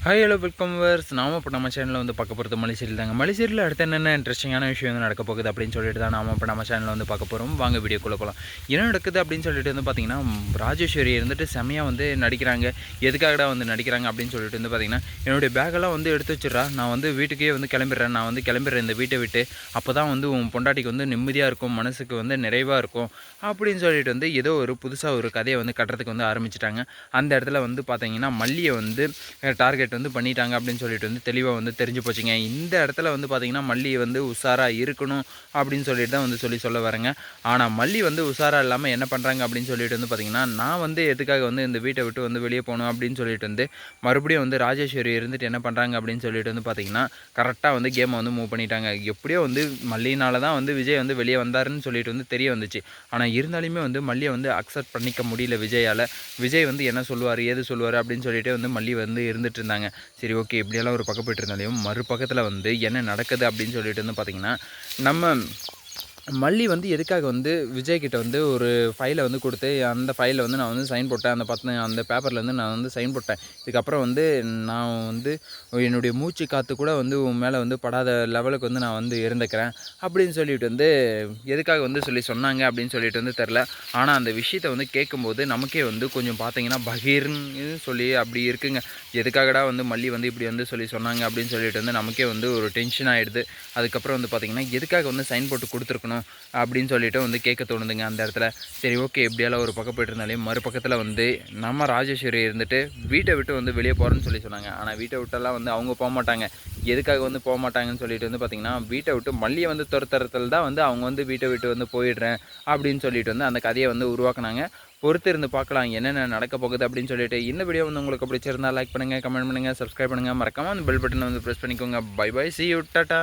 Hi hello welcome verse. நாம இப்போ நம்ம சேனலில் வந்து பார்க்க போகிறது மலைசீரியல் தாங்க. மலைசீரியல் அடுத்து என்னென்ன இன்ட்ரெஸ்டிங்கான விஷயம் வந்து நடக்க போகுது அப்படின்னு சொல்லிட்டு தான் நாம இப்போ நம்ம சேனலில் வந்து பார்க்க போகிறோம். வாங்க வீடியோக்குள்ளே போகலாம். என்ன நடக்குது அப்படின்னு சொல்லிட்டு வந்து பார்த்திங்கன்னா, ராஜேஸ்வரி இருந்துட்டு செமையாக வந்து நடிக்கிறாங்க. எதுக்காகடா வந்து நடிக்கிறாங்க அப்படின்னு சொல்லிட்டு வந்து பார்த்திங்கன்னா, என்னுடைய பேக்கெல்லாம் வந்து எடுத்து வச்சிடறா, நான் வந்து வீட்டுக்கே வந்து கிளம்பிடுறேன், நான் வந்து கிளம்பிடுறேன் இந்த வீட்டை விட்டு. அப்போ தான் வந்து உன் பொண்டாட்டிக்கு வந்து நிம்மதியாக இருக்கும், மனசுக்கு வந்து நிறைவாக இருக்கும் அப்படின்னு சொல்லிட்டு வந்து ஏதோ ஒரு புதுசாக ஒரு கதையை வந்து கட்டுறதுக்கு வந்து ஆரம்பிச்சிட்டாங்க. அந்த இடத்துல வந்து பார்த்திங்கன்னா மல்லியை வந்து டார்கெட் வந்து பண்ணிட்டாங்க அப்படின்னு சொல்லிட்டு வந்து தெளிவாக வந்து தெரிஞ்சு போச்சுங்க. இந்த இடத்துல வந்து பார்த்திங்கன்னா மல்லி வந்து உஷாராக இருக்கணும் அப்படின்னு சொல்லிட்டு தான் வந்து சொல்ல வரேங்க. ஆனால் மல்லி வந்து உஷாராக இல்லாமல் என்ன பண்ணுறாங்க அப்படின்னு சொல்லிட்டு வந்து பார்த்திங்கன்னா, நான் வந்து எதுக்காக வந்து இந்த வீட்டை விட்டு வந்து வெளியே போகணும் அப்படின்னு சொல்லிட்டு வந்து மறுபடியும் வந்து ராஜேஸ்வரி இருந்துட்டு என்ன பண்ணுறாங்க அப்படின்னு சொல்லிட்டு வந்து பார்த்திங்கன்னா, கரெக்டாக வந்து கேமை வந்து மூவ் பண்ணிட்டாங்க. எப்படியோ வந்து மல்லினால தான் வந்து விஜய் வந்து வெளியே வந்தாருன்னு சொல்லிட்டு வந்து தெரிய வந்துச்சு. ஆனால் இருந்தாலுமே வந்து மல்லியை வந்து அக்செப்ட் பண்ணிக்க முடியல விஜயால். விஜய் வந்து என்ன சொல்லுவார் ஏது சொல்லுவார் அப்படின்னு சொல்லிட்டு வந்து மல்லி வந்து இருந்துட்டு இருந்தாங்க. சரி, ஓகே, இப்படியெல்லாம் ஒரு பக்கம் போய்ட்டு இருந்தாலையும் மறுபக்கத்தில் வந்து என்ன நடக்குது அப்படின்னு சொல்லிட்டு வந்து பார்த்திங்கன்னா, நம்ம மல்லி வந்து எதுக்காக வந்து விஜய்கிட்ட வந்து ஒரு ஃபைலை வந்து கொடுத்து, அந்த ஃபைலில் வந்து நான் வந்து சைன் போட்டேன், அந்த பேப்பரில் வந்து நான் வந்து சைன் போட்டேன், இதுக்கப்புறம் வந்து நான் வந்து என்னுடைய மூச்சு காற்று கூட வந்து உன் மேலே வந்து படாத லெவலுக்கு வந்து நான் வந்து இருந்துக்கிறேன் அப்படின்னு சொல்லிட்டு வந்து எதுக்காக வந்து சொன்னாங்க அப்படின்னு சொல்லிட்டு வந்து தெரில. ஆனால் அந்த விஷயத்தை வந்து கேட்கும்போது நமக்கே வந்து கொஞ்சம் பார்த்தீங்கன்னா பகீர்னு சொல்லி அப்படி இருக்குங்க. எதுக்காகடா வந்து மல்லி வந்து இப்படி வந்து சொன்னாங்க அப்படின்னு சொல்லிட்டு வந்து நமக்கே வந்து ஒரு டென்ஷன் ஆகிடுது. அதுக்கப்புறம் வந்து பார்த்திங்கன்னா எதுக்காக வந்து சைன் போட்டு கொடுத்துருக்கணும் அப்படின்னு சொல்லிட்டு வந்து கேட்க தோணுதுங்க அந்த இடத்துல. சரி, ஓகே, எப்படியெல்லாம் ஒரு பக்கம் போய்ட்டு இருந்தாலே மறுபக்கத்தில் வந்து நம்ம ராஜேஸ்வரி இருந்துட்டு வீட்டை விட்டு வந்து வெளியே போகிறேன்னு சொன்னாங்க. ஆனால் வீட்டை விட்டெல்லாம் வந்து அவங்க போக மாட்டாங்க. எதுக்காக வந்து போக மாட்டாங்கன்னு சொல்லிட்டு வந்து பார்த்திங்கன்னா, வீட்டை விட்டு மல்லியை வந்து துரத்துறதுல தான் வந்து அவங்க வந்து வீட்டை விட்டு வந்து போயிடுறேன் அப்படின்னு சொல்லிட்டு வந்து அந்த கதையை வந்து உருவாக்குனாங்க. பொறுத்து இருந்து பார்க்கலாம் என்னென்ன நடக்க போகுது அப்படின்னு சொல்லிட்டு. இந்த வீடியோ வந்து உங்களுக்கு பிடிச்சிருந்தா லைக் பண்ணுங்கள், கமெண்ட் பண்ணுங்கள், சப்ஸ்கிரைப் பண்ணுங்கள், மறக்காமல் அந்த பெல் பட்டனை வந்து ப்ரெஸ் பண்ணிக்கோங்க. Bye bye, see you, tata.